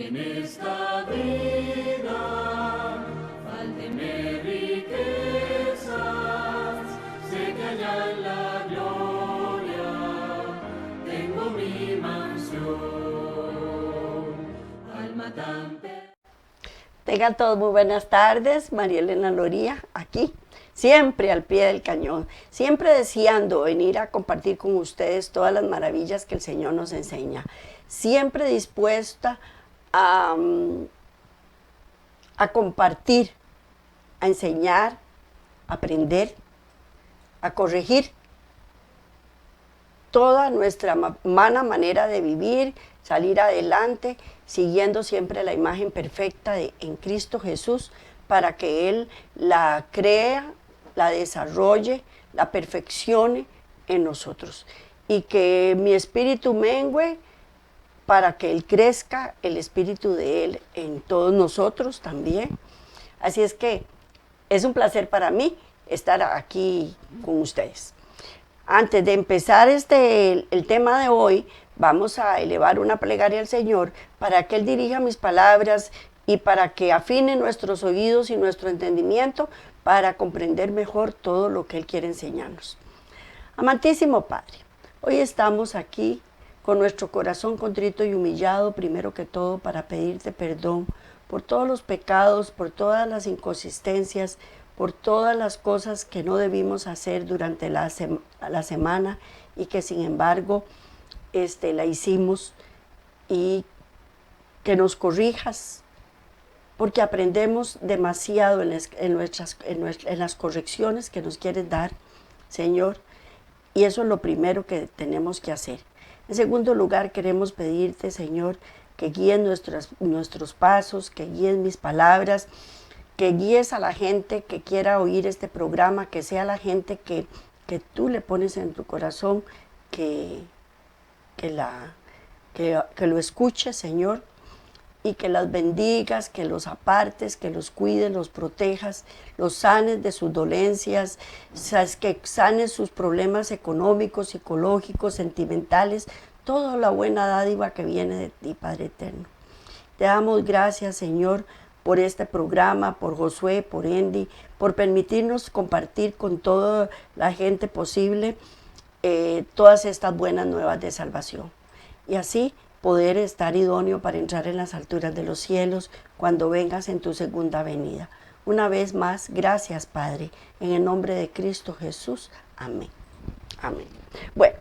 que en esta vida fálteme riquezas, sé que allá en la gloria tengo mi mansión. Alma tan Tengan todos muy buenas tardes, María Elena Loría, aquí, siempre al pie del cañón, siempre deseando venir a compartir con ustedes todas las maravillas que el Señor nos enseña, siempre dispuesta a compartir, a enseñar, a aprender, a corregir toda nuestra humana manera de vivir, salir adelante, siguiendo siempre la imagen perfecta en Cristo Jesús, para que Él la crea, la desarrolle, la perfeccione en nosotros. Y que mi espíritu mengüe para que Él crezca, el espíritu de Él en todos nosotros también. Así es que es un placer para mí estar aquí con ustedes. Antes de empezar el tema de hoy, vamos a elevar una plegaria al Señor para que Él dirija mis palabras y para que afine nuestros oídos y nuestro entendimiento para comprender mejor todo lo que Él quiere enseñarnos. Amantísimo Padre, hoy estamos aquí con nuestro corazón contrito y humillado, primero que todo para pedirte perdón por todos los pecados, por todas las inconsistencias, por todas las cosas que no debimos hacer durante la semana y que sin embargo la hicimos, y que nos corrijas, porque aprendemos demasiado en las correcciones que nos quieres dar, Señor, y eso es lo primero que tenemos que hacer. En segundo lugar, queremos pedirte, Señor, que guíes nuestros pasos, que guíes mis palabras, que guíes a la gente que quiera oír este programa, que sea la gente que tú le pones en tu corazón, que lo escuche, Señor, y que las bendigas, que los apartes, que los cuides, los protejas, los sanes de sus dolencias, que sanes sus problemas económicos, psicológicos, sentimentales, toda la buena dádiva que viene de ti, Padre eterno. Te damos gracias, Señor, por este programa, por Josué, por Andy, por permitirnos compartir con toda la gente posible todas estas buenas nuevas de salvación. Y así poder estar idóneo para entrar en las alturas de los cielos cuando vengas en tu segunda venida. Una vez más, gracias, Padre, en el nombre de Cristo Jesús. Amén. Amén. Bueno,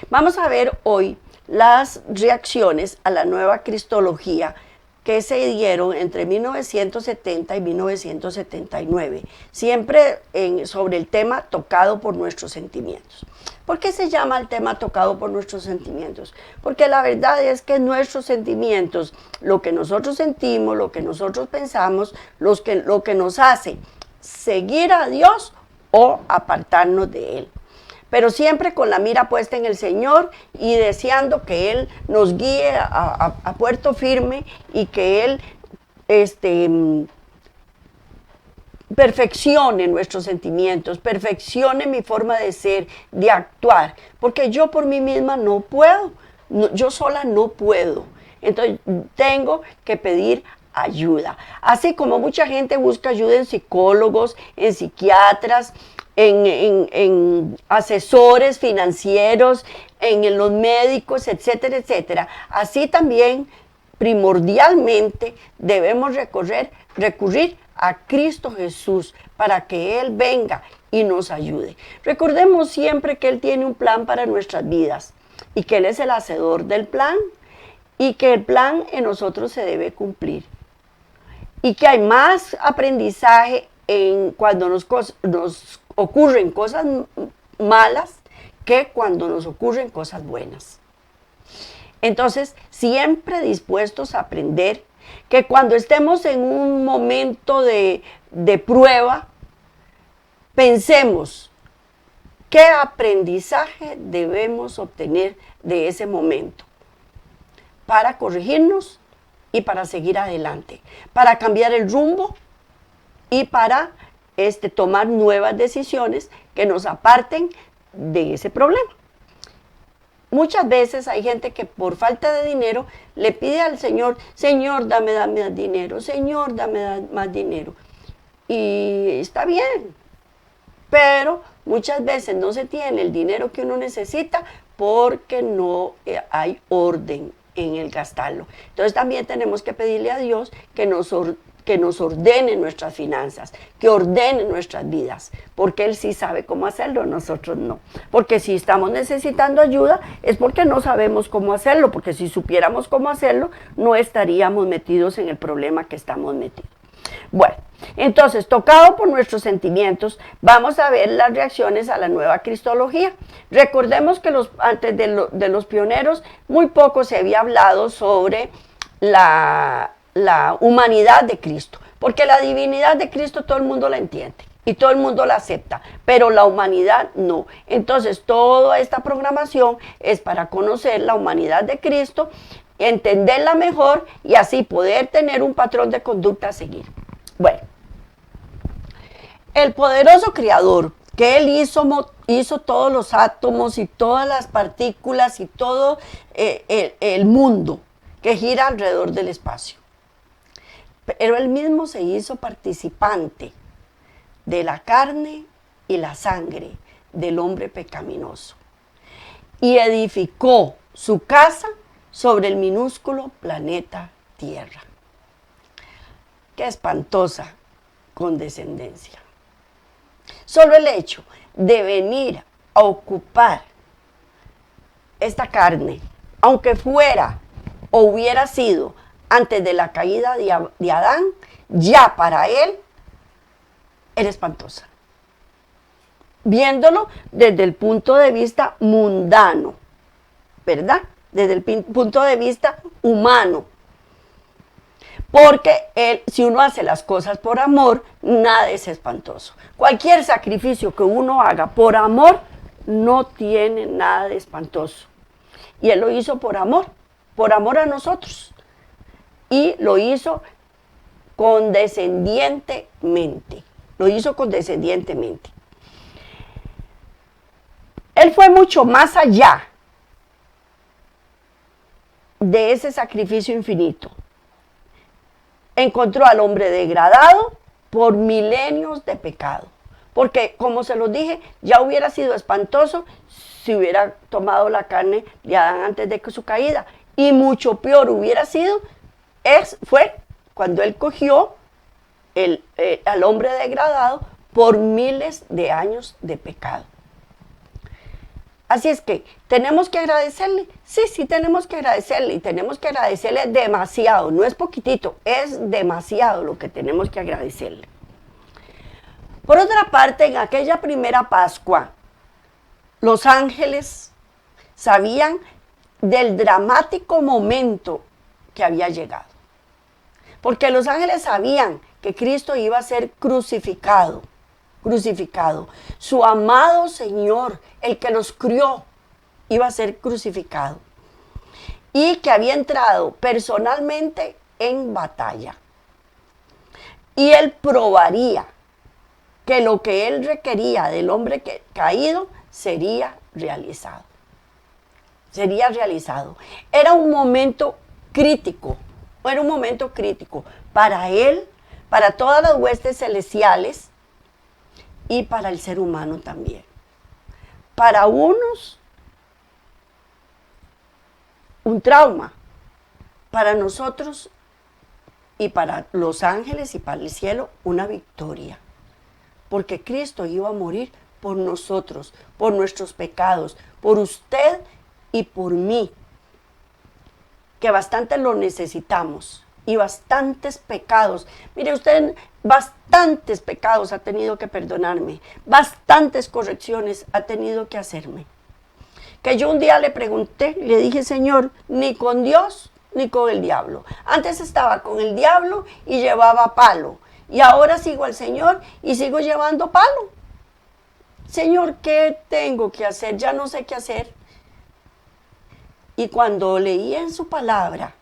vamos a ver hoy las reacciones a la nueva cristología que se dieron entre 1970 y 1979, siempre sobre el tema tocado por nuestros sentimientos. ¿Por qué se llama el tema tocado por nuestros sentimientos? Porque la verdad es que nuestros sentimientos, lo que nosotros sentimos, lo que nosotros pensamos, lo que nos hace seguir a Dios o apartarnos de Él. Pero siempre con la mira puesta en el Señor y deseando que Él nos guíe a puerto firme y que Él perfeccione nuestros sentimientos, perfeccione mi forma de ser, de actuar, porque yo por mí misma no puedo, yo sola no puedo. Entonces tengo que pedir ayuda. Así como mucha gente busca ayuda en psicólogos, en psiquiatras, en asesores financieros, en los médicos, etcétera, etcétera. Así también, primordialmente, debemos recurrir a Cristo Jesús para que Él venga y nos ayude. Recordemos siempre que Él tiene un plan para nuestras vidas y que Él es el hacedor del plan y que el plan en nosotros se debe cumplir. Y que hay más aprendizaje cuando nos ocurren cosas malas que cuando nos ocurren cosas buenas. Entonces, siempre dispuestos a aprender, que cuando estemos en un momento de prueba, pensemos qué aprendizaje debemos obtener de ese momento para corregirnos y para seguir adelante, para cambiar el rumbo y para tomar nuevas decisiones que nos aparten de ese problema. muchas veces hay gente que por falta de dinero le pide al Señor, Señor, dame más dinero, Señor, dame más dinero. Y está bien, pero muchas veces no se tiene el dinero que uno necesita porque no hay orden en el gastarlo. Entonces también tenemos que pedirle a Dios que nos ordene nuestras finanzas, que ordene nuestras vidas, porque Él sí sabe cómo hacerlo, nosotros no. Porque si estamos necesitando ayuda es porque no sabemos cómo hacerlo, porque si supiéramos cómo hacerlo no estaríamos metidos en el problema que estamos metidos. Bueno, entonces, tocado por nuestros sentimientos, vamos a ver las reacciones a la nueva cristología. Recordemos que antes de los pioneros, muy poco se había hablado sobre la humanidad de Cristo, porque la divinidad de Cristo todo el mundo la entiende y todo el mundo la acepta, pero la humanidad no. Entonces, toda esta programación es para conocer la humanidad de Cristo, entenderla mejor y así poder tener un patrón de conducta a seguir. Bueno, el poderoso creador, que Él hizo todos los átomos y todas las partículas y todo el mundo que gira alrededor del espacio. Pero Él mismo se hizo participante de la carne y la sangre del hombre pecaminoso y edificó su casa sobre el minúsculo planeta Tierra. Qué espantosa condescendencia. Solo el hecho de venir a ocupar esta carne, aunque fuera o hubiera sido antes de la caída de Adán, ya para él era espantosa. Viéndolo desde el punto de vista mundano, ¿verdad? Desde el punto de vista humano. Porque si uno hace las cosas por amor, nada es espantoso. Cualquier sacrificio que uno haga por amor no tiene nada de espantoso. Y Él lo hizo por amor a nosotros. Y lo hizo condescendientemente. Él fue mucho más allá de ese sacrificio infinito. Encontró al hombre degradado por milenios de pecado. Porque, como se los dije, ya hubiera sido espantoso si hubiera tomado la carne de Adán antes de su caída. Y mucho peor hubiera sido, fue cuando Él cogió al hombre degradado por miles de años de pecado. Así es que, ¿tenemos que agradecerle? Sí, tenemos que agradecerle y tenemos que agradecerle demasiado, no es poquitito, es demasiado lo que tenemos que agradecerle. Por otra parte, en aquella primera Pascua, los ángeles sabían del dramático momento que había llegado, porque los ángeles sabían que Cristo iba a ser crucificado. Su amado Señor, el que los crió, iba a ser crucificado. Y que había entrado personalmente en batalla. Y Él probaría que lo que Él requería del hombre caído sería realizado. Era un momento crítico para Él, para todas las huestes celestiales, y para el ser humano también. Para unos, un trauma. Para nosotros y para los ángeles y para el cielo, una victoria. Porque Cristo iba a morir por nosotros, por nuestros pecados, por usted y por mí. Que bastante lo necesitamos. Y bastantes pecados. Mire usted, bastantes pecados ha tenido que perdonarme. Bastantes correcciones ha tenido que hacerme. Que yo un día le pregunté, le dije, Señor, ni con Dios ni con el diablo. Antes estaba con el diablo y llevaba palo. Y ahora sigo al Señor y sigo llevando palo. Señor, ¿qué tengo que hacer? Ya no sé qué hacer. Y cuando leí en su palabra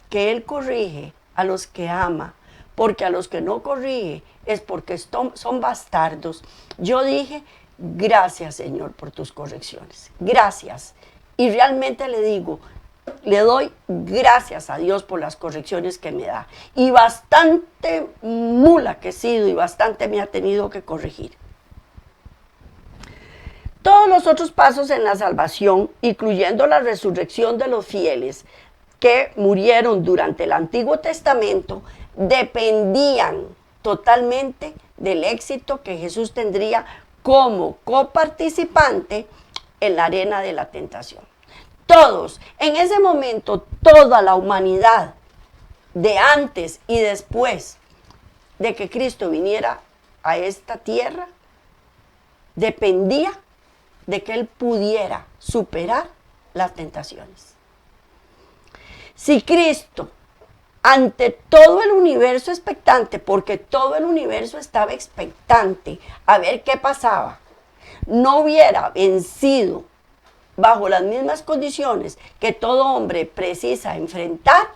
que Él corrige a los que ama, porque a los que no corrige es porque son bastardos. Yo dije, gracias Señor por tus correcciones, gracias. Y realmente le digo, le doy gracias a Dios por las correcciones que me da. Y bastante mula que he sido y bastante me ha tenido que corregir. Todos los otros pasos en la salvación, incluyendo la resurrección de los fieles que murieron durante el Antiguo Testamento, dependían totalmente del éxito que Jesús tendría como coparticipante en la arena de la tentación. Todos, en ese momento, toda la humanidad, de antes y después de que Cristo viniera a esta tierra, dependía de que Él pudiera superar las tentaciones. Si Cristo, ante todo el universo expectante, porque todo el universo estaba expectante a ver qué pasaba, no hubiera vencido bajo las mismas condiciones que todo hombre precisa enfrentar,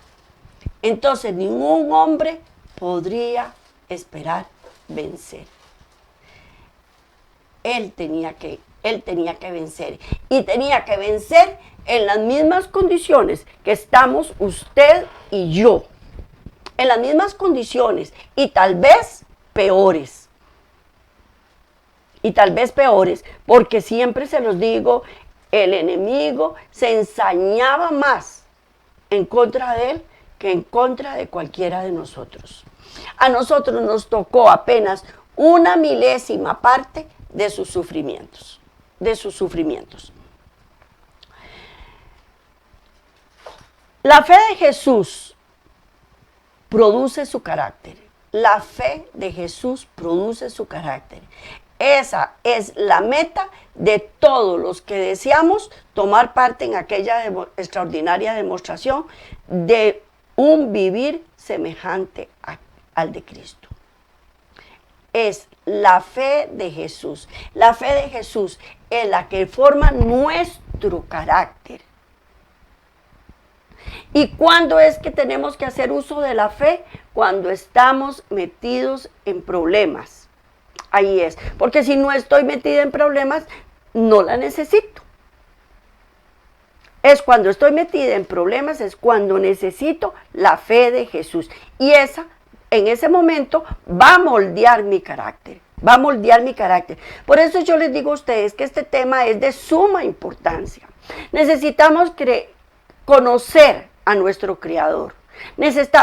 entonces ningún hombre podría esperar vencer. Él tenía que vencer, y tenía que vencer en las mismas condiciones que estamos usted y yo, en las mismas condiciones, y tal vez peores. Y tal vez peores, porque siempre se los digo, el enemigo se ensañaba más en contra de él que en contra de cualquiera de nosotros. A nosotros nos tocó apenas una milésima parte de sus sufrimientos, La fe de Jesús produce su carácter. La fe de Jesús produce su carácter. Esa es la meta de todos los que deseamos tomar parte en aquella extraordinaria demostración de un vivir semejante al de Cristo. Es la fe de Jesús. La fe de Jesús es la que forma nuestro carácter. ¿Y cuándo es que tenemos que hacer uso de la fe? Cuando estamos metidos en problemas. Ahí es. Porque si no estoy metida en problemas, no la necesito. Es cuando estoy metida en problemas, es cuando necesito la fe de Jesús. Y en ese momento, va a moldear mi carácter. Va a moldear mi carácter. Por eso yo les digo a ustedes que este tema es de suma importancia. Necesitamos conocer a nuestro Creador.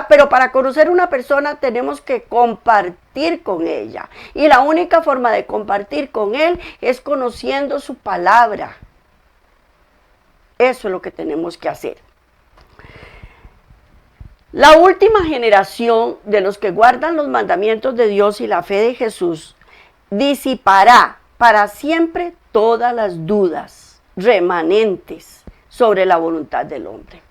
Pero para conocer una persona tenemos que compartir con ella. Y la única forma de compartir con Él es conociendo su palabra. Eso es lo que tenemos que hacer. La última generación de los que guardan los mandamientos de Dios y la fe de Jesús disipará para siempre todas las dudas remanentes sobre la voluntad del hombre.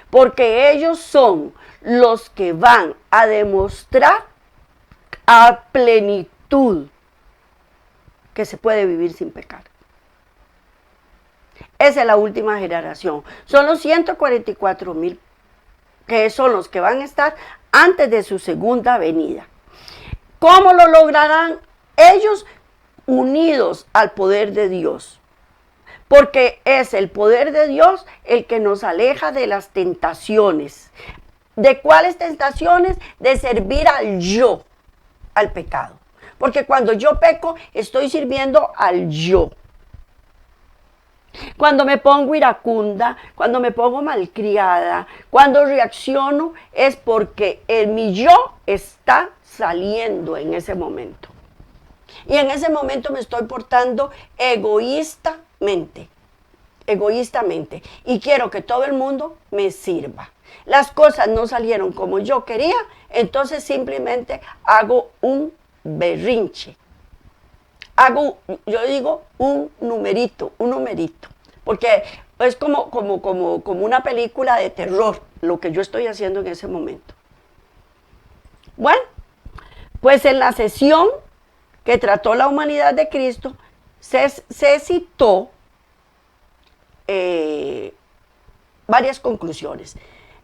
Porque ellos son los que van a demostrar a plenitud que se puede vivir sin pecar. Esa es la última generación. Son los 144,000 que son los que van a estar antes de su segunda venida. ¿Cómo lo lograrán ellos? Unidos al poder de Dios. Porque es el poder de Dios el que nos aleja de las tentaciones. ¿De cuáles tentaciones? De servir al yo, al pecado. Porque cuando yo peco, estoy sirviendo al yo. Cuando me pongo iracunda, cuando me pongo malcriada, cuando reacciono, es porque mi yo está saliendo en ese momento. Y en ese momento me estoy portando egoístamente. Y quiero que todo el mundo me sirva. Las cosas no salieron como yo quería, entonces simplemente hago un berrinche. Yo digo un numerito, porque es como una película de terror, lo que yo estoy haciendo en ese momento. Bueno, pues en la sesión que trató la humanidad de Cristo, se citó varias conclusiones.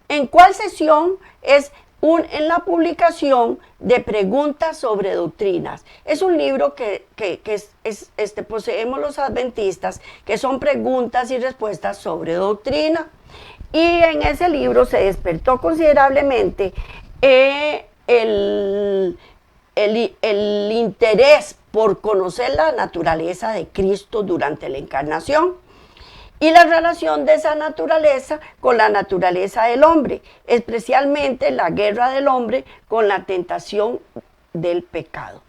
¿En cuál sesión? Es en la publicación de Preguntas sobre Doctrinas. Es un libro que poseemos los adventistas, que son preguntas y respuestas sobre doctrina. Y en ese libro se despertó considerablemente el interés por conocer la naturaleza de Cristo durante la encarnación y la relación de esa naturaleza con la naturaleza del hombre, especialmente la guerra del hombre con la tentación del pecado.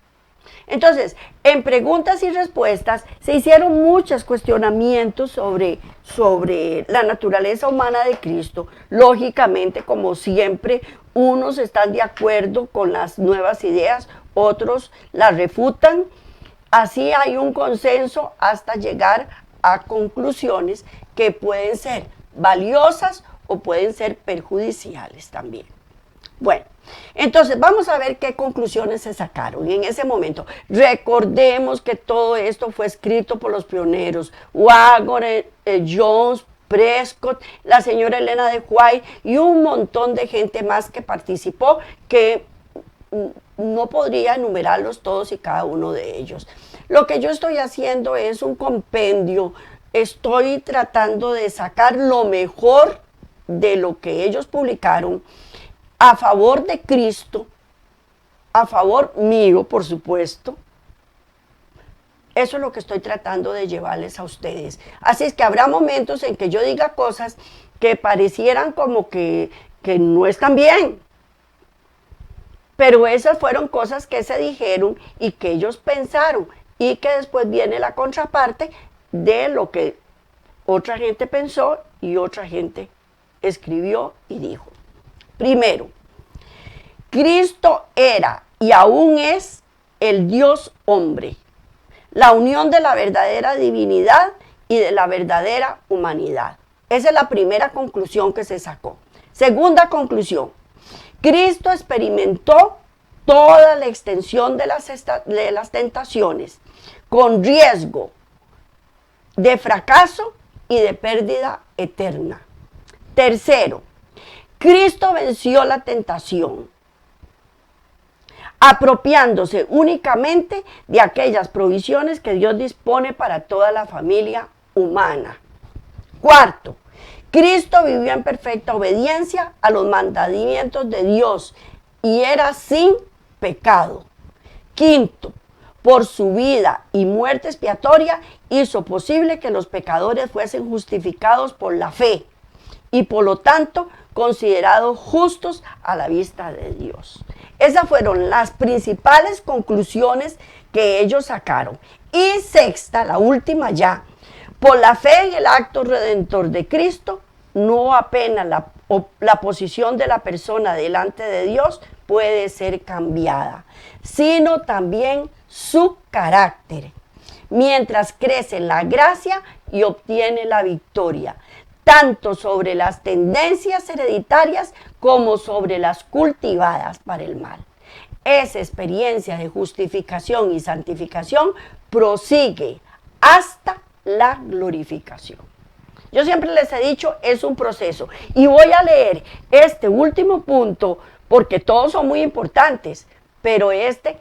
Entonces, en preguntas y respuestas se hicieron muchos cuestionamientos sobre la naturaleza humana de Cristo. Lógicamente, como siempre, unos están de acuerdo con las nuevas ideas, otros las refutan. Así hay un consenso hasta llegar a conclusiones que pueden ser valiosas o pueden ser perjudiciales también. Bueno, entonces vamos a ver qué conclusiones se sacaron. Y en ese momento, recordemos que todo esto fue escrito por los pioneros, Wagner, Jones, Prescott, la señora Elena de White y un montón de gente más que participó, que no podría enumerarlos todos y cada uno de ellos. Lo que yo estoy haciendo es un compendio, estoy tratando de sacar lo mejor de lo que ellos publicaron a favor de Cristo, a favor mío, por supuesto. Eso es lo que estoy tratando de llevarles a ustedes. Así es que habrá momentos en que yo diga cosas que parecieran como que no están bien. Pero esas fueron cosas que se dijeron y que ellos pensaron, y que después viene la contraparte de lo que otra gente pensó y otra gente escribió y dijo. Primero, Cristo era y aún es el Dios hombre, la unión de la verdadera divinidad y de la verdadera humanidad. Esa es la primera conclusión que se sacó. Segunda conclusión, Cristo experimentó toda la extensión de las tentaciones, con riesgo de fracaso y de pérdida eterna. Tercero, Cristo venció la tentación, apropiándose únicamente de aquellas provisiones que Dios dispone para toda la familia humana. Cuarto, Cristo vivió en perfecta obediencia a los mandamientos de Dios y era sin pecado. Quinto, por su vida y muerte expiatoria hizo posible que los pecadores fuesen justificados por la fe y por lo tanto considerados justos a la vista de Dios. Esas fueron las principales conclusiones que ellos sacaron. Y sexta, la última ya, por la fe en el acto redentor de Cristo, no apenas la posición de la persona delante de Dios puede ser cambiada, sino también su carácter, mientras crece en la gracia y obtiene la victoria, tanto sobre las tendencias hereditarias como sobre las cultivadas para el mal. Esa experiencia de justificación y santificación prosigue hasta la glorificación. Yo siempre les he dicho, es un proceso. Y voy a leer este último punto porque todos son muy importantes, pero este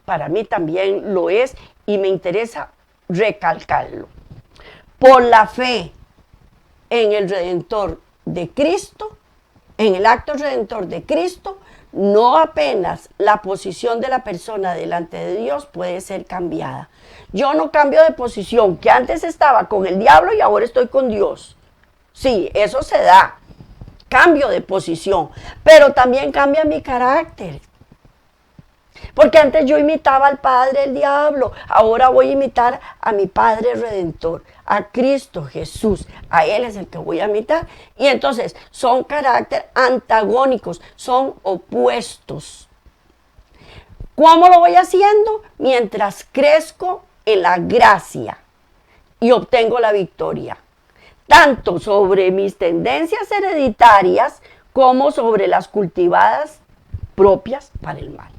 para mí también lo es y me interesa recalcarlo. Por la fe en el Redentor de Cristo, en el acto redentor de Cristo, no apenas la posición de la persona delante de Dios puede ser cambiada. Yo no cambio de posición, que antes estaba con el diablo y ahora estoy con Dios. Sí, eso se da, cambio de posición, pero también cambia mi carácter. Porque antes yo imitaba al padre el diablo, ahora voy a imitar a mi Padre Redentor, a Cristo Jesús, a Él es el que voy a imitar. Y entonces son carácter antagónicos, son opuestos. ¿Cómo lo voy haciendo? Mientras crezco en la gracia y obtengo la victoria, tanto sobre mis tendencias hereditarias como sobre las cultivadas propias para el mal.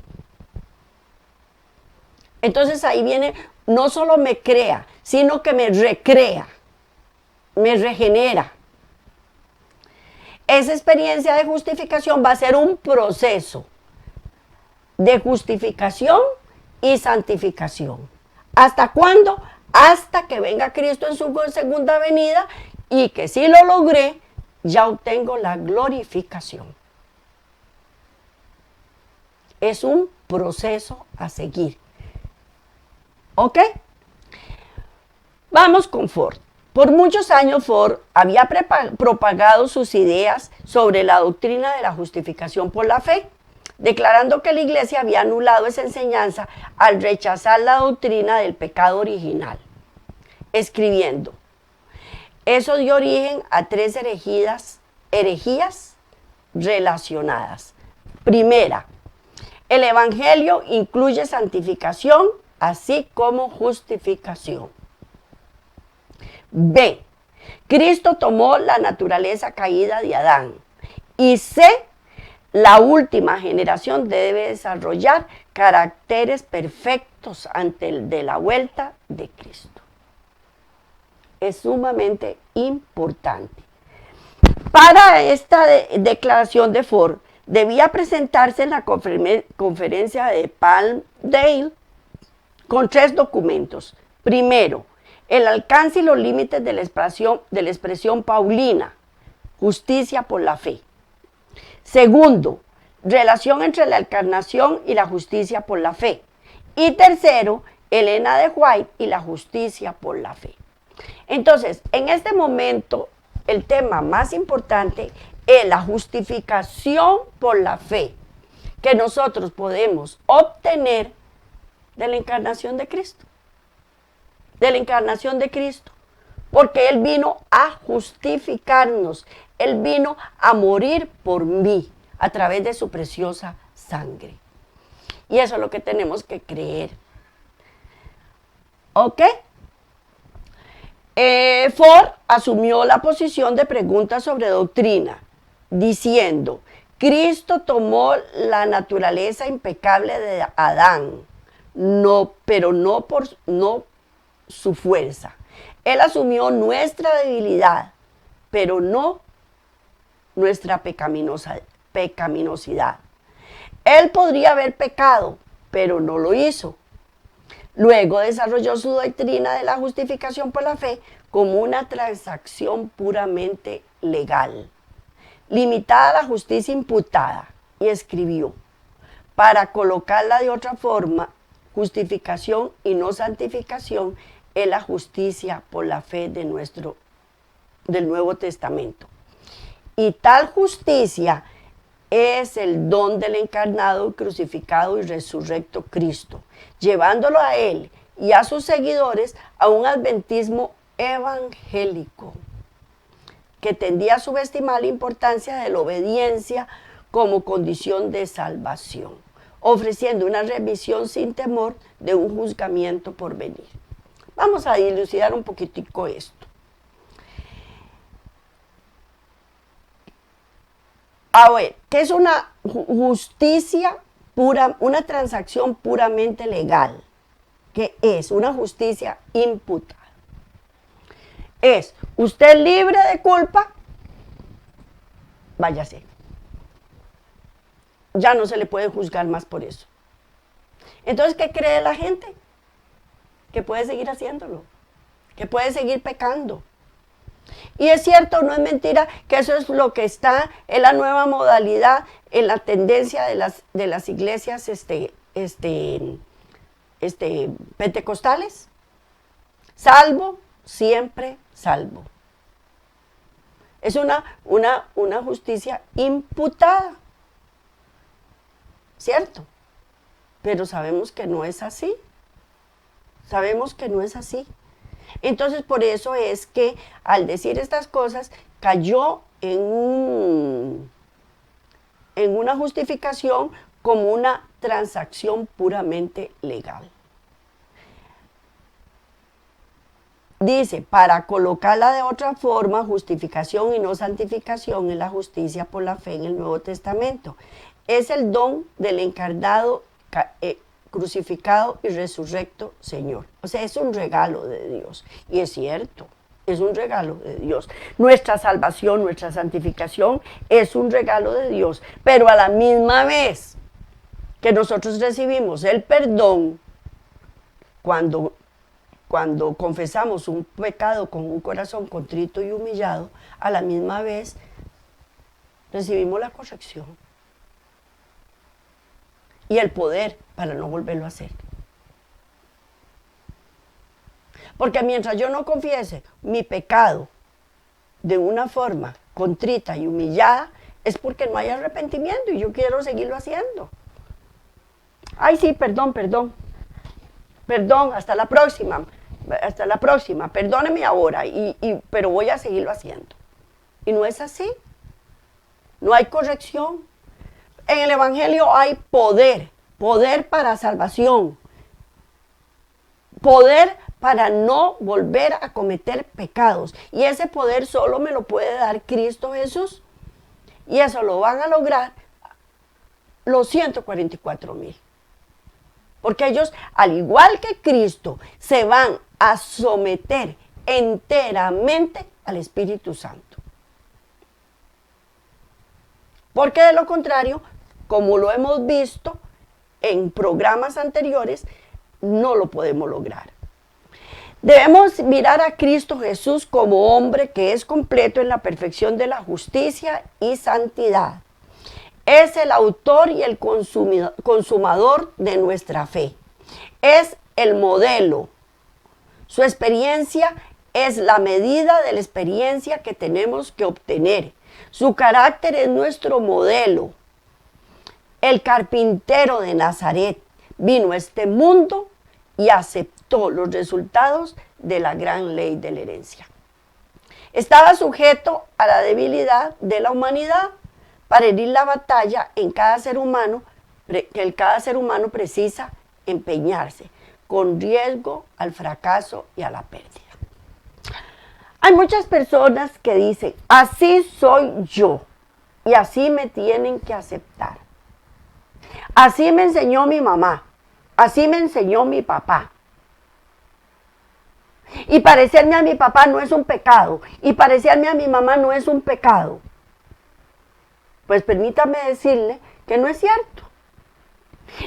Entonces ahí viene, no solo me crea, sino que me recrea, me regenera. Esa experiencia de justificación va a ser un proceso de justificación y santificación. ¿Hasta cuándo? Hasta que venga Cristo en su segunda venida y que si lo logré, ya obtengo la glorificación. Es un proceso a seguir. ¿Ok? Vamos con Ford. Por muchos años Ford había propagado sus ideas sobre la doctrina de la justificación por la fe, declarando que la Iglesia había anulado esa enseñanza al rechazar la doctrina del pecado original, escribiendo: eso dio origen a 3 herejías relacionadas. Primera, el Evangelio incluye santificación así como justificación. B, Cristo tomó la naturaleza caída de Adán. Y C, la última generación debe desarrollar caracteres perfectos ante el de la vuelta de Cristo. Es sumamente importante. Para esta declaración de Ford, debía presentarse en la conferencia de Palmdale con 3 documentos. Primero, el alcance y los límites de la expresión paulina, justicia por la fe. Segundo, relación entre la encarnación y la justicia por la fe. Y tercero, Elena de White y la justicia por la fe. Entonces, en este momento, el tema más importante es la justificación por la fe que nosotros podemos obtener de la encarnación de Cristo. De la encarnación de Cristo. Porque Él vino a justificarnos. Él vino a morir por mí a través de su preciosa sangre. Y eso es lo que tenemos que creer. ¿Ok? Ford asumió la posición de preguntas sobre doctrina, diciendo: Cristo tomó la naturaleza impecable de Adán, pero no su fuerza. Él asumió nuestra debilidad, pero no nuestra pecaminosidad. Él podría haber pecado, pero no lo hizo. Luego desarrolló su doctrina de la justificación por la fe como una transacción puramente legal, limitada a la justicia imputada, y escribió: para colocarla de otra forma, justificación y no santificación es la justicia por la fe del Nuevo Testamento. Y tal justicia es el don del encarnado, crucificado y resurrecto Cristo, llevándolo a Él y a sus seguidores a un adventismo evangélico que tendía a subestimar la importancia de la obediencia como condición de salvación, ofreciendo una remisión sin temor de un juzgamiento por venir. Vamos a dilucidar un poquitico esto. A ver, ¿qué es una justicia pura, una transacción puramente legal? ¿Qué es? Una justicia imputada. Es usted libre de culpa, váyase. Ya no se le puede juzgar más por eso. Entonces, ¿qué cree la gente? Que puede seguir haciéndolo, que puede seguir pecando. Y es cierto, no es mentira, que eso es lo que está en la nueva modalidad, en la tendencia de las iglesias pentecostales. Salvo, siempre salvo. Es una justicia imputada, ¿cierto? Pero sabemos que no es así. Sabemos que no es así. Entonces, por eso es que al decir estas cosas, cayó en una justificación como una transacción puramente legal. Dice, para colocarla de otra forma, justificación y no santificación es la justicia por la fe en el Nuevo Testamento. Es el don del encarnado, crucificado y resurrecto Señor. O sea, es un regalo de Dios. Y es cierto, es un regalo de Dios. Nuestra salvación, nuestra santificación es un regalo de Dios. Pero a la misma vez que nosotros recibimos el perdón, cuando confesamos un pecado con un corazón contrito y humillado, a la misma vez recibimos la corrección y el poder para no volverlo a hacer. Porque mientras yo no confiese mi pecado de una forma contrita y humillada, es porque no hay arrepentimiento y yo quiero seguirlo haciendo. Ay, sí, perdón, hasta la próxima, perdóneme ahora, pero voy a seguirlo haciendo. Y no es así, no hay corrección. En el Evangelio hay poder para salvación, poder para no volver a cometer pecados. Y ese poder solo me lo puede dar Cristo Jesús. Y eso lo van a lograr los 144,000. Porque ellos, al igual que Cristo, se van a someter enteramente al Espíritu Santo. Porque de lo contrario, como lo hemos visto en programas anteriores, no lo podemos lograr. Debemos mirar a Cristo Jesús como hombre que es completo en la perfección de la justicia y santidad. Es el autor y el consumador de nuestra fe. Es el modelo. Su experiencia es la medida de la experiencia que tenemos que obtener. Su carácter es nuestro modelo. El carpintero de Nazaret vino a este mundo y aceptó los resultados de la gran ley de la herencia. Estaba sujeto a la debilidad de la humanidad para herir la batalla en cada ser humano, que cada ser humano precisa empeñarse, con riesgo al fracaso y a la pérdida. Hay muchas personas que dicen, así soy yo y así me tienen que aceptar. Así me enseñó mi mamá, así me enseñó mi papá. Y parecerme a mi papá no es un pecado, y parecerme a mi mamá no es un pecado. Pues permítame decirle que no es cierto.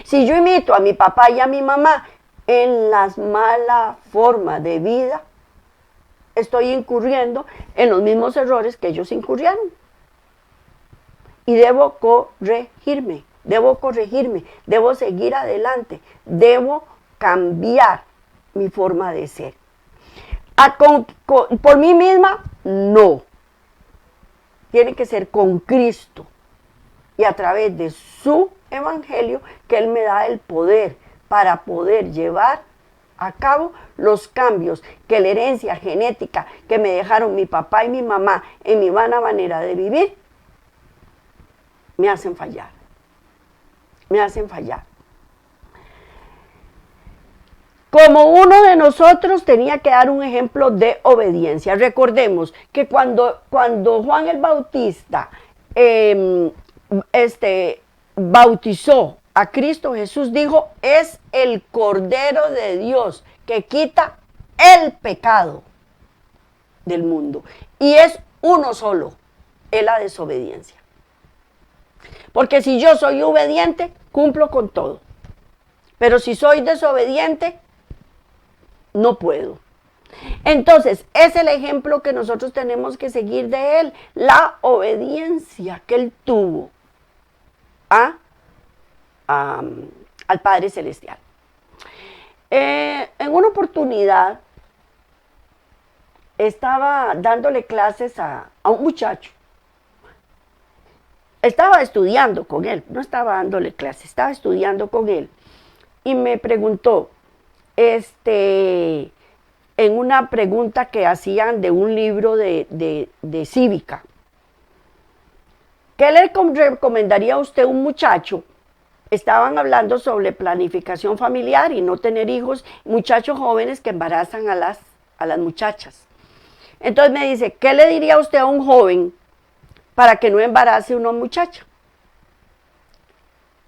Si yo imito a mi papá y a mi mamá en las malas formas de vida, estoy incurriendo en los mismos errores que ellos incurrieron. Y debo corregirme, debo seguir adelante, debo cambiar mi forma de ser. Por mí misma, no. Tiene que ser con Cristo y a través de su evangelio que Él me da el poder para poder llevar a cabo los cambios que la herencia genética que me dejaron mi papá y mi mamá en mi vana manera de vivir me hacen fallar. Como uno de nosotros tenía que dar un ejemplo de obediencia. Recordemos que cuando Juan el Bautista bautizó a Cristo Jesús, dijo, es el Cordero de Dios que quita el pecado del mundo. Y es uno solo, es la desobediencia. Porque si yo soy obediente, cumplo con todo. Pero si soy desobediente, no puedo. Entonces, es el ejemplo que nosotros tenemos que seguir de Él, la obediencia que Él tuvo al Padre Celestial. En una oportunidad, estaba dándole clases a un muchacho. Estaba estudiando con él, no estaba dándole clases, estaba estudiando con él. Y me preguntó, en una pregunta que hacían de un libro de cívica, ¿qué le recomendaría a usted a un muchacho? Estaban hablando sobre planificación familiar y no tener hijos, muchachos jóvenes que embarazan a las muchachas. Entonces me dice, ¿qué le diría usted a un joven para que no embarace a una muchacha?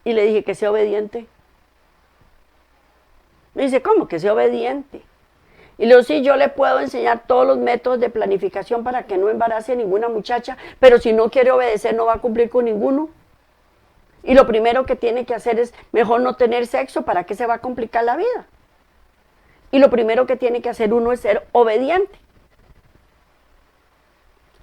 Y le dije que sea obediente. Me dice, ¿cómo que sea obediente? Y le digo, sí, yo le puedo enseñar todos los métodos de planificación para que no embarace a ninguna muchacha, pero si no quiere obedecer no va a cumplir con ninguno. Y lo primero que tiene que hacer es mejor no tener sexo, ¿para qué se va a complicar la vida? Y lo primero que tiene que hacer uno es ser obediente.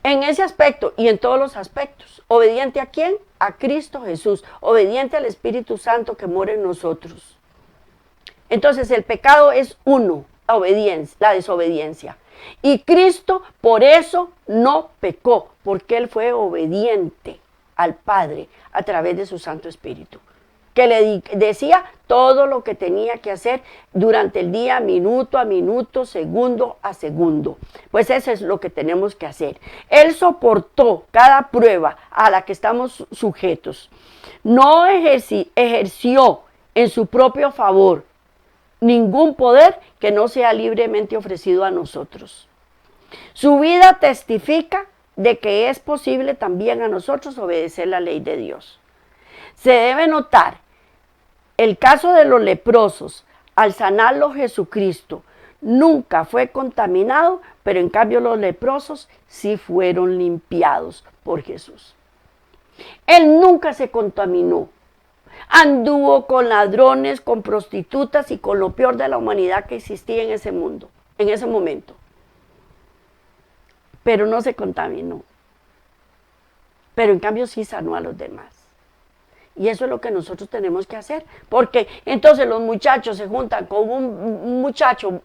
En ese aspecto y en todos los aspectos. ¿Obediente a quién? A Cristo Jesús. Obediente al Espíritu Santo que mora en nosotros. Entonces el pecado es uno, la desobediencia. Y Cristo por eso no pecó, porque Él fue obediente al Padre a través de su Santo Espíritu, que le decía todo lo que tenía que hacer durante el día, minuto a minuto, segundo a segundo. Pues eso es lo que tenemos que hacer. Él soportó cada prueba a la que estamos sujetos. No ejerció en su propio favor ningún poder que no sea libremente ofrecido a nosotros. Su vida testifica de que es posible también a nosotros obedecer la ley de Dios. Se debe notar el caso de los leprosos. Al sanarlo Jesucristo nunca fue contaminado, pero en cambio los leprosos sí fueron limpiados por Jesús. Él nunca se contaminó. Anduvo con ladrones, con prostitutas y con lo peor de la humanidad que existía en ese mundo, en ese momento. Pero no se contaminó. Pero en cambio sí sanó a los demás. Y eso es lo que nosotros tenemos que hacer. Porque entonces los muchachos se juntan con un muchacho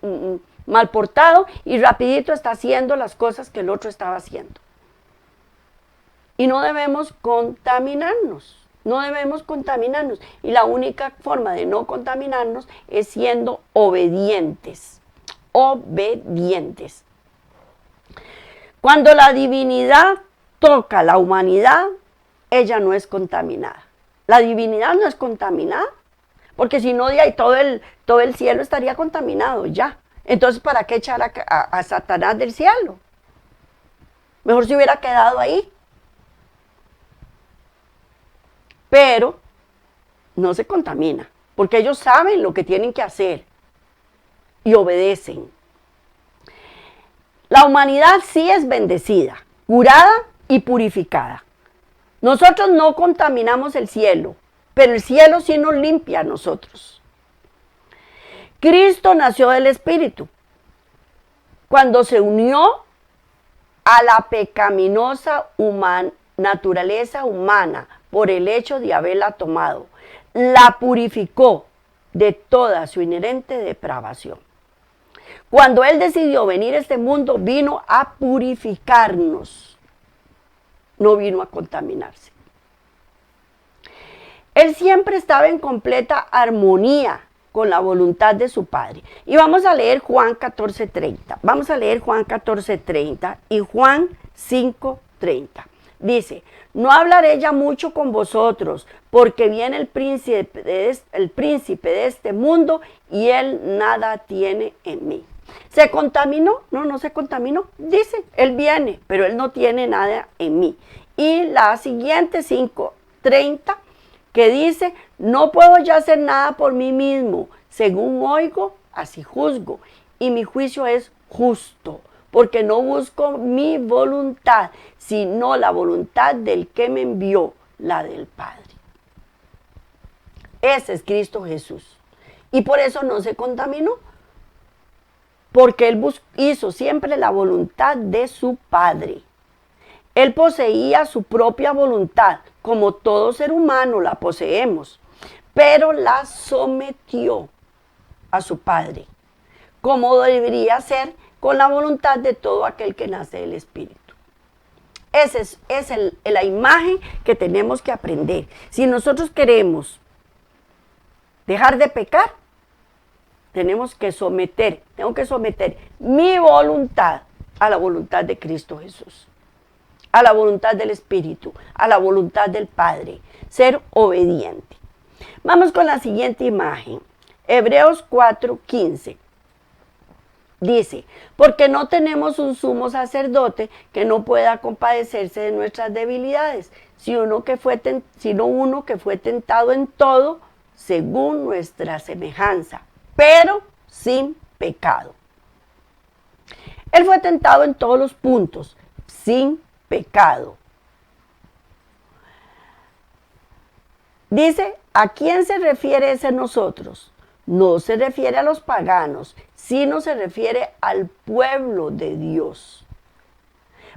mal portado y rapidito está haciendo las cosas que el otro estaba haciendo. Y no debemos contaminarnos. No debemos contaminarnos. Y la única forma de no contaminarnos es siendo obedientes. Obedientes. Cuando la divinidad toca la humanidad, ella no es contaminada. La divinidad no es contaminada, porque si no, de ahí todo el cielo estaría contaminado ya. Entonces, ¿para qué echar a Satanás del cielo? Mejor se hubiera quedado ahí. Pero no se contamina, porque ellos saben lo que tienen que hacer y obedecen. La humanidad sí es bendecida, curada y purificada. Nosotros no contaminamos el cielo, pero el cielo sí nos limpia a nosotros. Cristo nació del Espíritu. Cuando se unió a la pecaminosa naturaleza humana por el hecho de haberla tomado, la purificó de toda su inherente depravación. Cuando Él decidió venir a este mundo, vino a purificarnos, no vino a contaminarse. Él siempre estaba en completa armonía con la voluntad de su Padre. Y vamos a leer Juan 14:30. Vamos a leer Juan 14:30 y Juan 5:30. Dice, no hablaré ya mucho con vosotros, porque viene el príncipe de este mundo y él nada tiene en mí. ¿Se contaminó? No, no se contaminó. Dice, él viene, pero él no tiene nada en mí. Y la siguiente 5:30, que dice, no puedo ya hacer nada por mí mismo. Según oigo, así juzgo. Y mi juicio es justo, porque no busco mi voluntad, sino la voluntad del que me envió, la del Padre. Ese es Cristo Jesús. Y por eso no se contaminó, porque Él hizo siempre la voluntad de su Padre. Él poseía su propia voluntad, como todo ser humano la poseemos, pero la sometió a su Padre, como debería ser con la voluntad de todo aquel que nace del Espíritu. Esa es la imagen que tenemos que aprender. Si nosotros queremos dejar de pecar, tengo que someter mi voluntad a la voluntad de Cristo Jesús, a la voluntad del Espíritu, a la voluntad del Padre, ser obediente. Vamos con la siguiente imagen, Hebreos 4:15. Dice, porque no tenemos un sumo sacerdote que no pueda compadecerse de nuestras debilidades, sino uno que fue tentado en todo según nuestra semejanza, pero sin pecado. Él fue tentado en todos los puntos, sin pecado. Dice, ¿a quién se refiere ese nosotros? No se refiere a los paganos, sino se refiere al pueblo de Dios.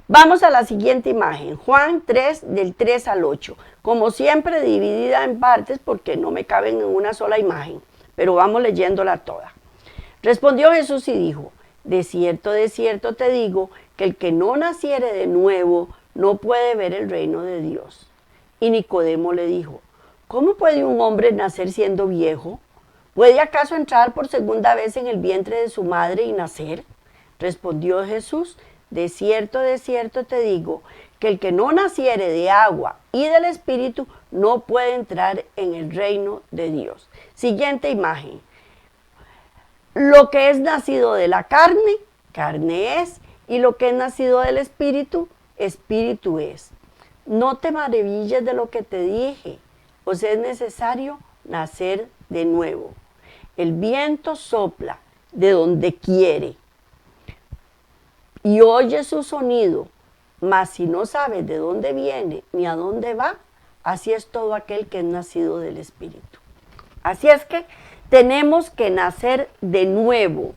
Vamos a la siguiente imagen, Juan 3, del 3 al 8. Como siempre, dividida en partes porque no me caben en una sola imagen, pero vamos leyéndola toda. Respondió Jesús y dijo, de cierto te digo, que el que no naciere de nuevo no puede ver el reino de Dios. Y Nicodemo le dijo, ¿cómo puede un hombre nacer siendo viejo? ¿Puede acaso entrar por segunda vez en el vientre de su madre y nacer? Respondió Jesús, de cierto te digo, que el que no naciere de agua y del Espíritu no puede entrar en el reino de Dios. Siguiente imagen. Lo que es nacido de la carne, carne es, y lo que es nacido del Espíritu, Espíritu es. No te maravilles de lo que te dije, pues es necesario nacer de nuevo. El viento sopla de donde quiere y oye su sonido, mas si no sabes de dónde viene ni a dónde va, así es todo aquel que es nacido del Espíritu. Así es que tenemos que nacer de nuevo,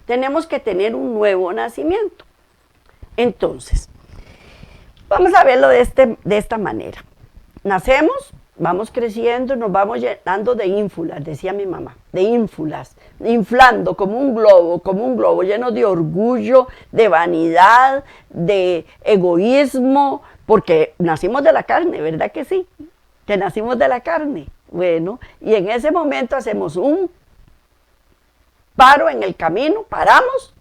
tenemos que tener un nuevo nacimiento. Entonces, vamos a verlo de esta manera. Nacemos, vamos creciendo, nos vamos llenando de ínfulas, decía mi mamá, de ínfulas, inflando como un globo, lleno de orgullo, de vanidad, de egoísmo, porque nacimos de la carne, ¿verdad que sí? Que nacimos de la carne. Bueno, y en ese momento hacemos un paro en el camino, paramos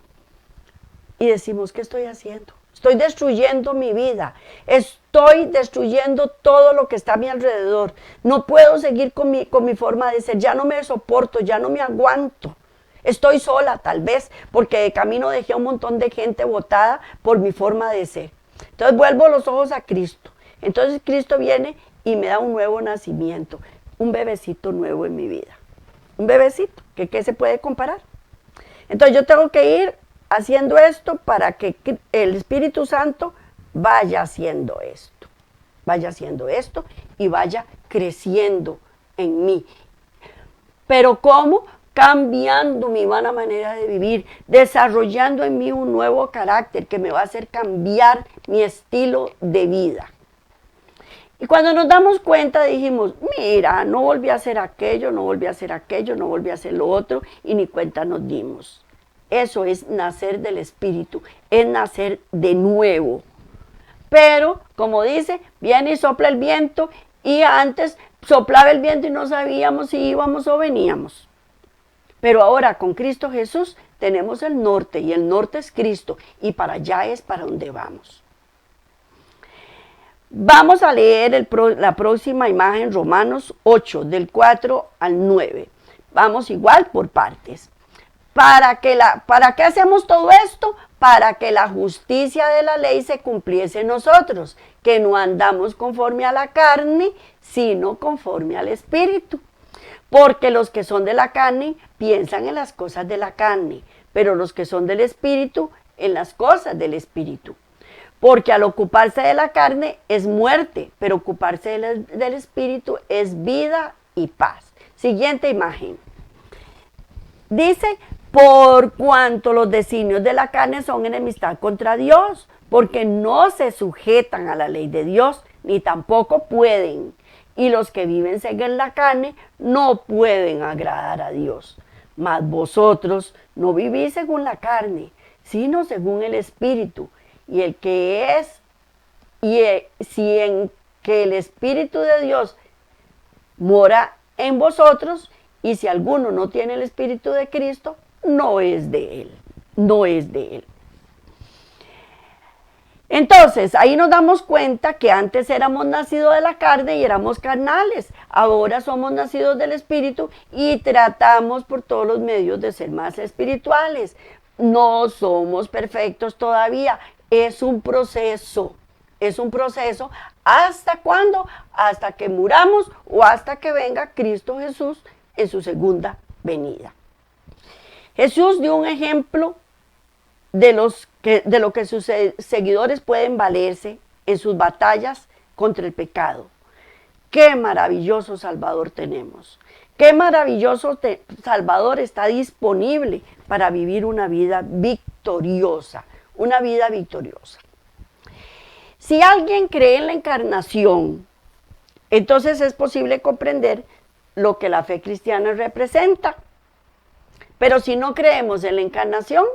y decimos, ¿qué estoy haciendo? Estoy destruyendo mi vida, estoy destruyendo todo lo que está a mi alrededor. No puedo seguir con mi forma de ser, ya no me soporto, ya no me aguanto. Estoy sola tal vez, porque de camino dejé a un montón de gente botada por mi forma de ser. Entonces vuelvo los ojos a Cristo. Entonces Cristo viene y me da un nuevo nacimiento, un bebecito nuevo en mi vida. Un bebecito, que ¿qué se puede comparar? Entonces yo tengo que ir haciendo esto para que el Espíritu Santo vaya haciendo esto y vaya creciendo en mí. Pero ¿cómo? Cambiando mi vana manera de vivir, desarrollando en mí un nuevo carácter que me va a hacer cambiar mi estilo de vida. Y cuando nos damos cuenta dijimos, mira, no volví a hacer aquello, no volví a hacer aquello, no volví a hacer lo otro, y ni cuenta nos dimos. Eso es nacer del Espíritu, es nacer de nuevo. Pero, como dice, viene y sopla el viento, y antes soplaba el viento y no sabíamos si íbamos o veníamos. Pero ahora con Cristo Jesús tenemos el norte, y el norte es Cristo, y para allá es para donde vamos. Vamos a leer la próxima imagen, Romanos 8, del 4 al 9. Vamos igual por partes. ¿Para qué hacemos todo esto? Para que la justicia de la ley se cumpliese en nosotros, que no andamos conforme a la carne, sino conforme al Espíritu. Porque los que son de la carne piensan en las cosas de la carne, pero los que son del Espíritu en las cosas del Espíritu. Porque al ocuparse de la carne es muerte, pero ocuparse del Espíritu es vida y paz. Siguiente imagen. Dice, por cuanto los designios de la carne son enemistad contra Dios, porque no se sujetan a la ley de Dios, ni tampoco pueden. Y los que viven según la carne no pueden agradar a Dios. Mas vosotros no vivís según la carne, sino según el Espíritu. Y el que es, si en que el Espíritu de Dios mora en vosotros, y si alguno no tiene el Espíritu de Cristo, no es de él, no es de él. Entonces, ahí nos damos cuenta que antes éramos nacidos de la carne y éramos carnales. Ahora somos nacidos del Espíritu y tratamos por todos los medios de ser más espirituales. No somos perfectos todavía. Es un proceso. ¿Hasta cuándo? Hasta que muramos o hasta que venga Cristo Jesús en su segunda venida. Jesús dio un ejemplo de lo que sus seguidores pueden valerse en sus batallas contra el pecado. Qué maravilloso Salvador tenemos. Qué maravilloso Salvador está disponible para vivir una vida victoriosa. Una vida victoriosa. Si alguien cree en la encarnación, entonces es posible comprender lo que la fe cristiana representa. Pero si no creemos en la encarnación,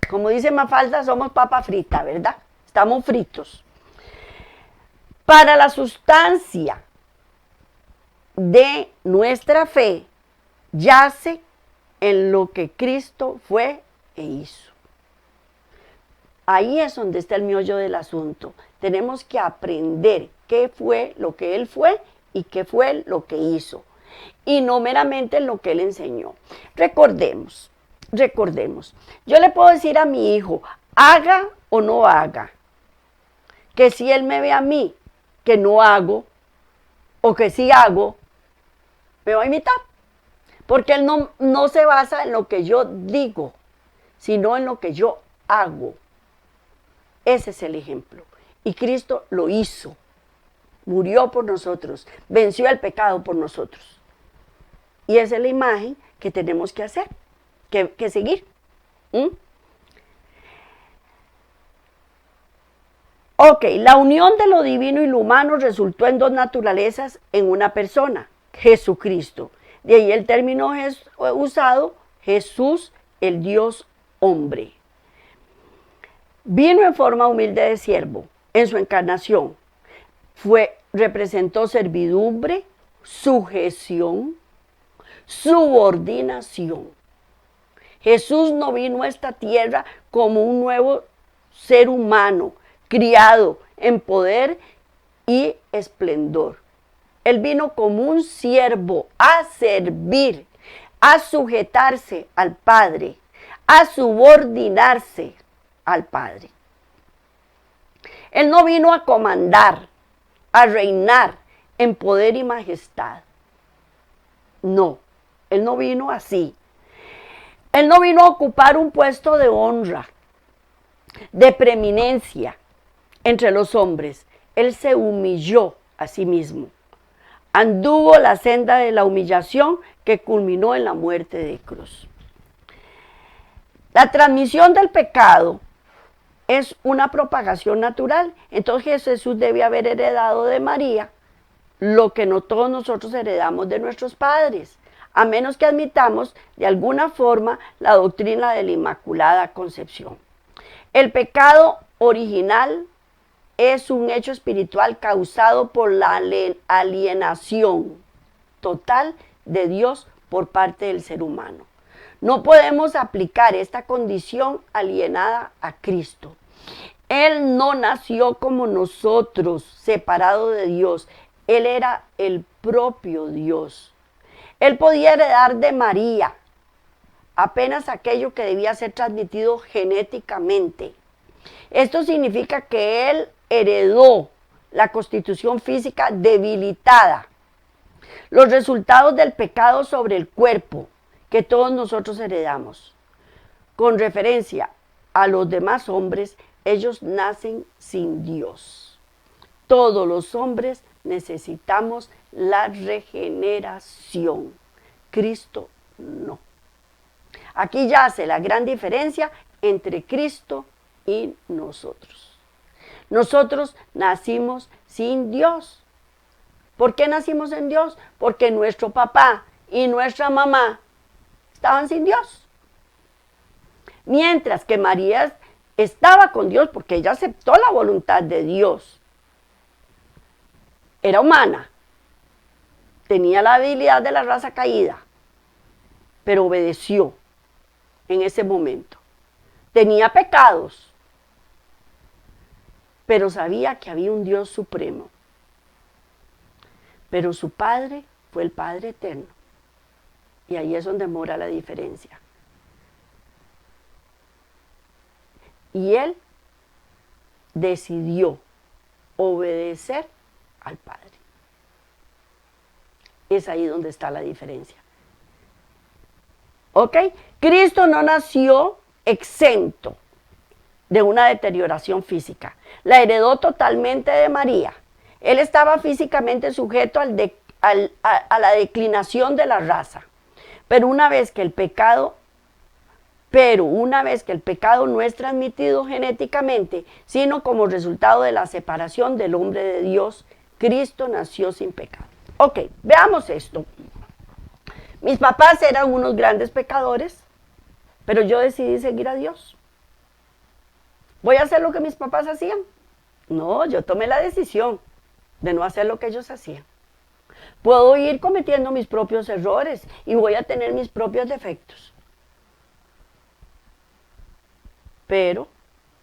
como dice Mafalda, somos papa frita, ¿verdad? Estamos fritos. Para la sustancia de nuestra fe yace en lo que Cristo fue e hizo. Ahí es donde está el meollo del asunto. Tenemos que aprender qué fue lo que Él fue y qué fue lo que hizo. Y no meramente lo que Él enseñó. Recordemos. Yo le puedo decir a mi hijo, haga o no haga. Que si él me ve a mí que no hago, o que sí hago, me va a imitar. Porque él no se basa en lo que yo digo, sino en lo que yo hago. Ese es el ejemplo. Y Cristo lo hizo. Murió por nosotros, venció el pecado por nosotros. Y esa es la imagen que tenemos que hacer, que seguir. Ok, la unión de lo divino y lo humano resultó en dos naturalezas en una persona, Jesucristo. De ahí el término usado, Jesús, el Dios hombre. Vino en forma humilde de siervo en su encarnación. Representó servidumbre, sujeción, subordinación. Jesús no vino a esta tierra como un nuevo ser humano, criado en poder y esplendor. Él vino como un siervo a servir, a sujetarse al Padre, a subordinarse al Padre. Él no vino a comandar, a reinar en poder y majestad. No, Él no vino así. Él no vino a ocupar un puesto de honra, de preeminencia entre los hombres. Él se humilló a sí mismo. Anduvo la senda de la humillación que culminó en la muerte de cruz. La transmisión del pecado es una propagación natural. Entonces Jesús debe haber heredado de María lo que no todos nosotros heredamos de nuestros padres, a menos que admitamos de alguna forma la doctrina de la Inmaculada Concepción. El pecado original es un hecho espiritual causado por la alienación total de Dios por parte del ser humano. No podemos aplicar esta condición alienada a Cristo. Él no nació como nosotros, separado de Dios. Él era el propio Dios. Él podía heredar de María apenas aquello que debía ser transmitido genéticamente. Esto significa que Él heredó la constitución física debilitada, los resultados del pecado sobre el cuerpo que todos nosotros heredamos. Con referencia a los demás hombres, ellos nacen sin Dios. Todos los hombres necesitamos la regeneración. Cristo no. Aquí yace la gran diferencia entre Cristo y nosotros. Nosotros nacimos sin Dios. ¿Por qué nacimos sin Dios? Porque nuestro papá y nuestra mamá estaban sin Dios. Mientras que María estaba con Dios porque ella aceptó la voluntad de Dios. Era humana. Tenía la habilidad de la raza caída, pero obedeció en ese momento. Tenía pecados, pero sabía que había un Dios supremo. Pero su Padre fue el Padre eterno. Y ahí es donde mora la diferencia. Y él decidió obedecer al Padre. Es ahí donde está la diferencia. ¿Ok? Cristo no nació exento de una deterioración física. La heredó totalmente de María. Él estaba físicamente sujeto a la declinación de la raza. Pero una vez que el pecado no es transmitido genéticamente, sino como resultado de la separación del hombre de Dios, Cristo nació sin pecado. Ok, veamos esto. Mis papás eran unos grandes pecadores, pero yo decidí seguir a Dios. ¿Voy a hacer lo que mis papás hacían? No, yo tomé la decisión de no hacer lo que ellos hacían. Puedo ir cometiendo mis propios errores y voy a tener mis propios defectos. Pero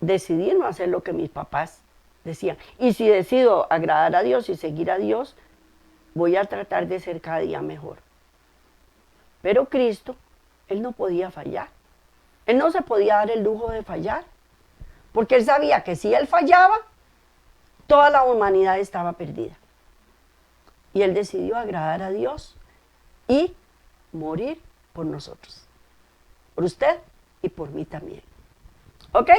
decidí no hacer lo que mis papás decían. Y si decido agradar a Dios y seguir a Dios, voy a tratar de ser cada día mejor. Pero Cristo, Él no podía fallar. Él no se podía dar el lujo de fallar. Porque Él sabía que si Él fallaba, toda la humanidad estaba perdida. Y Él decidió agradar a Dios y morir por nosotros. Por usted y por mí también. ¿Ok?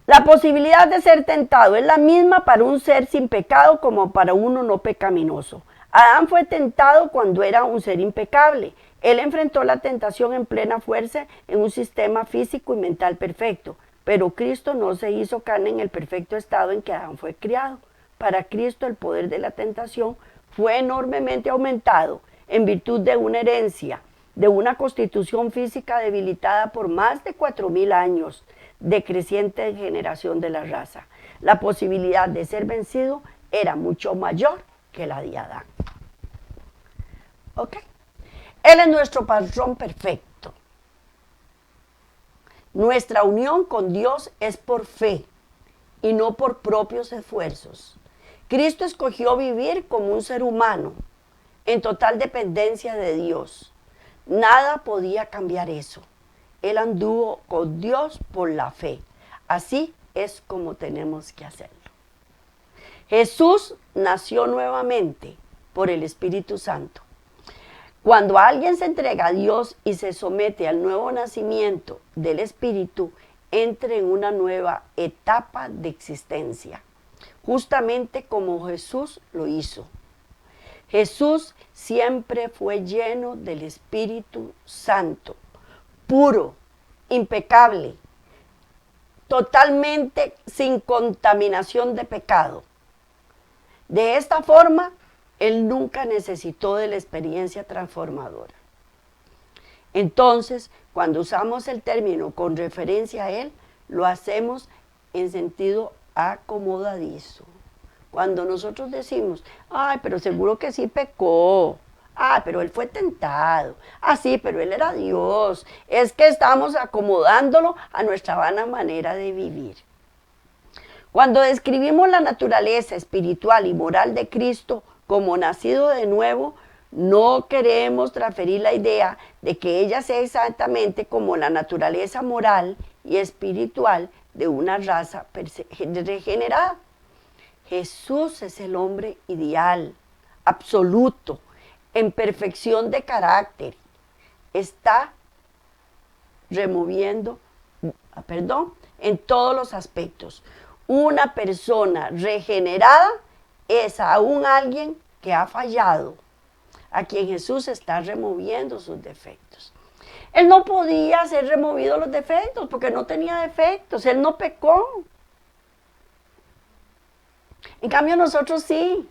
La posibilidad de ser tentado es la misma para un ser sin pecado como para uno no pecaminoso. Adán fue tentado cuando era un ser impecable. Él enfrentó la tentación en plena fuerza en un sistema físico y mental perfecto. Pero Cristo no se hizo carne en el perfecto estado en que Adán fue criado. Para Cristo el poder de la tentación fue enormemente aumentado en virtud de una herencia, de una constitución física debilitada por más de 4.000 años de creciente degeneración de la raza. La posibilidad de ser vencido era mucho mayor que la de Adán. ¿Ok? Él es nuestro patrón perfecto. Nuestra unión con Dios es por fe y no por propios esfuerzos. Cristo escogió vivir como un ser humano en total dependencia de Dios. Nada podía cambiar eso. Él anduvo con Dios por la fe. Así es como tenemos que hacerlo. Jesús nació nuevamente por el Espíritu Santo. Cuando alguien se entrega a Dios y se somete al nuevo nacimiento del Espíritu, entra en una nueva etapa de existencia, justamente como Jesús lo hizo. Jesús siempre fue lleno del Espíritu Santo, puro, impecable, totalmente sin contaminación de pecado. De esta forma, Él nunca necesitó de la experiencia transformadora. Entonces, cuando usamos el término con referencia a Él, lo hacemos en sentido acomodadizo. Cuando nosotros decimos, ay, pero seguro que sí pecó, ah, pero Él fue tentado, ah, sí, pero Él era Dios, es que estamos acomodándolo a nuestra vana manera de vivir. Cuando describimos la naturaleza espiritual y moral de Cristo como nacido de nuevo, no queremos transferir la idea de que ella sea exactamente como la naturaleza moral y espiritual de una raza regenerada. Jesús es el hombre ideal, absoluto, en perfección de carácter. Está removiendo, en todos los aspectos. Una persona regenerada es aún alguien que ha fallado, a quien Jesús está removiendo sus defectos. Él no podía ser removido los defectos porque no tenía defectos, Él no pecó. En cambio nosotros sí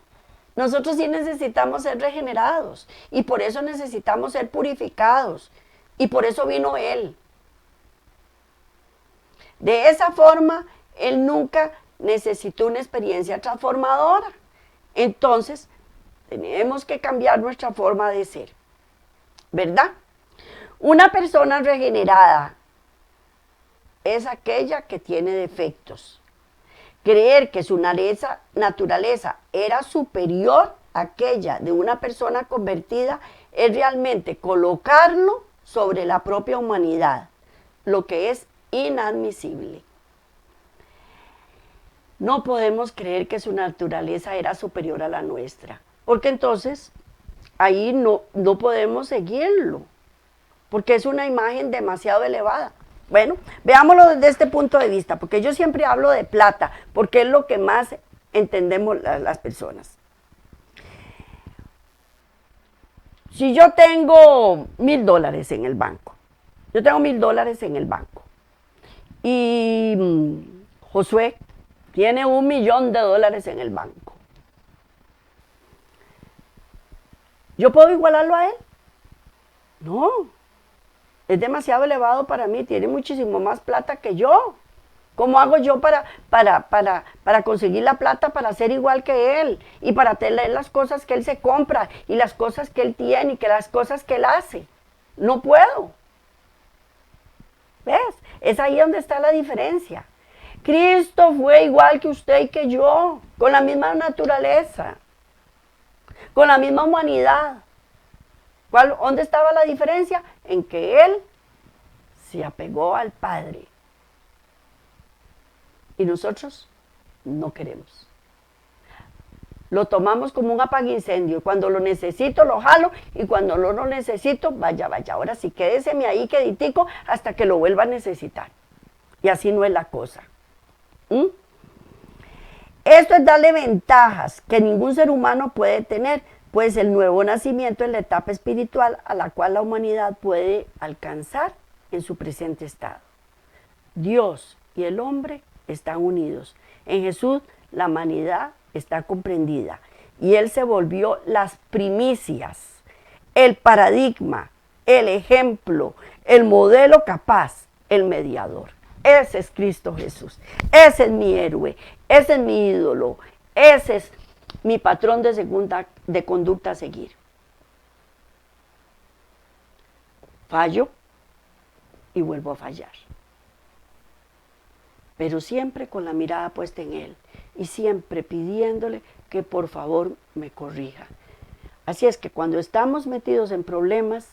necesitamos ser regenerados y por eso necesitamos ser purificados y por eso vino Él. De esa forma, Él nunca necesitó una experiencia transformadora. Entonces, tenemos que cambiar nuestra forma de ser, ¿verdad? Una persona regenerada es aquella que tiene defectos. Creer que su naturaleza era superior a aquella de una persona convertida es realmente colocarlo sobre la propia humanidad, lo que es inadmisible. No podemos creer que su naturaleza era superior a la nuestra, porque entonces ahí no podemos seguirlo. porque es una imagen demasiado elevada. Bueno, veámoslo desde este punto de vista, porque yo siempre hablo de plata, porque es lo que más entendemos las personas. Si yo tengo $1,000 en el banco, yo tengo $1,000 en el banco, y Josué tiene $1,000,000 en el banco, ¿yo puedo igualarlo a él? No, es demasiado elevado para mí, tiene muchísimo más plata que yo. ¿Cómo hago yo para conseguir la plata para ser igual que él? Y para tener las cosas que él se compra, y las cosas que él tiene, y que las cosas que él hace. No puedo. ¿Ves? Es ahí donde está la diferencia. Cristo fue igual que usted y que yo, con la misma naturaleza, con la misma humanidad. ¿Dónde estaba la diferencia? En que él se apegó al Padre. Y nosotros no queremos. Lo tomamos como un apaguincendio. Cuando lo necesito, lo jalo, y cuando no lo necesito, vaya. Ahora sí, quédeseme ahí queditico hasta que lo vuelva a necesitar. Y así no es la cosa. Esto es darle ventajas que ningún ser humano puede tener, pues el nuevo nacimiento es la etapa espiritual a la cual la humanidad puede alcanzar en su presente estado. Dios y el hombre están unidos. En Jesús la humanidad está comprendida y Él se volvió las primicias, el paradigma, el ejemplo, el modelo capaz, el mediador. Ese es Cristo Jesús. Ese es mi héroe, ese es mi ídolo, ese es mi patrón de conducta a seguir. Fallo y vuelvo a fallar, pero siempre con la mirada puesta en Él y siempre pidiéndole que por favor me corrija. Así es que cuando estamos metidos en problemas,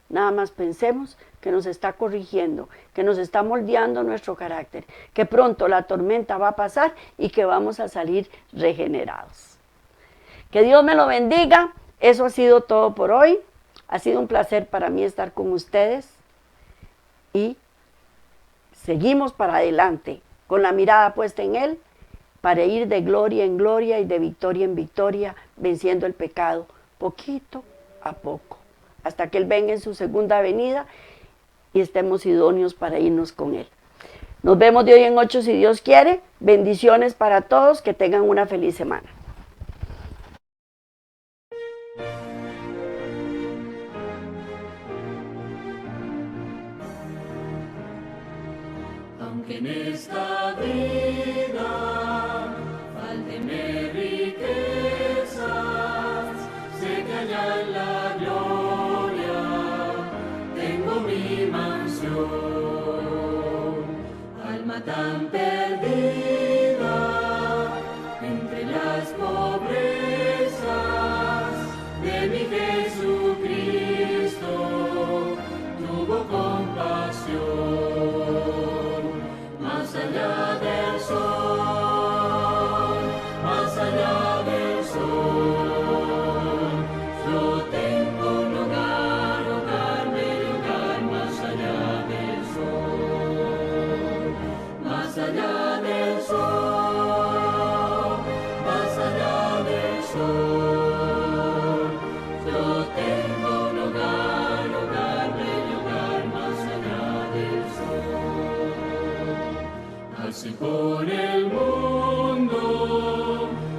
nada más pensemos que nos está corrigiendo, que nos está moldeando nuestro carácter, que pronto la tormenta va a pasar y que vamos a salir regenerados. Que Dios me lo bendiga. Eso ha sido todo por hoy. Ha sido un placer para mí estar con ustedes y seguimos para adelante con la mirada puesta en Él para ir de gloria en gloria y de victoria en victoria, venciendo el pecado poquito a poco, hasta que Él venga en su segunda venida y estemos idóneos para irnos con Él. Nos vemos de hoy en 8 si Dios quiere. Bendiciones para todos, que tengan una feliz semana. Aunque en esta vida falten riquezas, sé que allá en la gloria tengo mi mansión. Alma tan perdida entre las pobrezas de mi Jesucristo, tuvo compasión. Más allá del sol, más allá del sol, yo tengo un hogar, hogar más allá del sol, más allá del sol, más allá del sol, yo tengo un hogar, hogar más allá del sol. Así